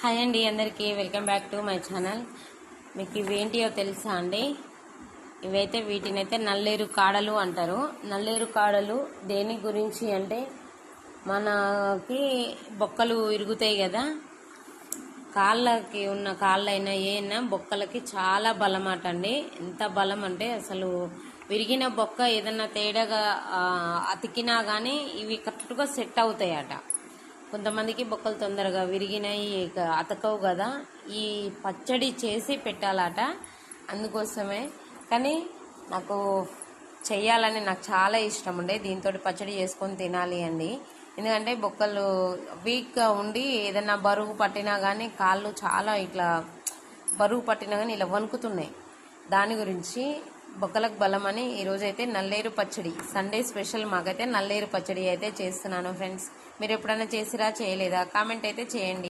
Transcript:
Hi అండి, అందరికీ welcome back to my channel. మీకు ఇవేంటియో తెలుసా అండి? ఇవైతే వీటినైతే నల్లేరు కాడలు అంటారు. నల్లేరు కాడలు దేని గురించి అంటే, మనకి బొక్కలు ఇరుగుతాయి కదా, కాళ్ళకి ఉన్న కాళ్ళైనా ఏనా బొక్కలకి చాలా బలం అట అండి. ఎంత బలం అంటే అసలు విరిగిన బొక్క ఏదన్నా తేడాగా అతికినా కానీ ఇవి కరెక్ట్గా సెట్ అవుతాయి అట. కొంతమందికి బొక్కలు తొందరగా విరిగినాయి, అతకవు కదా. ఈ పచ్చడి చేసి పెట్టాలట, అందుకోసమే. కానీ నాకు చెయ్యాలని నాకు చాలా ఇష్టం ఉండే, దీంతో పచ్చడి చేసుకొని తినాలి అండి. ఎందుకంటే బొక్కలు వీక్గా ఉండి ఏదైనా బరువు పట్టినా కానీ కాళ్ళు చాలా ఇట్లా బరువు పట్టినా కానీ ఇలా వణుకుతున్నాయి. దాని గురించి బొక్కలకు బలం అని ఈరోజైతే నల్లేరు పచ్చడి, సండే స్పెషల్ మాకైతే నల్లేరు పచ్చడి అయితే చేస్తున్నాను ఫ్రెండ్స్. మీరు ఎప్పుడైనా చేసిరా చేయలేదా? కామెంట్ అయితే చేయండి.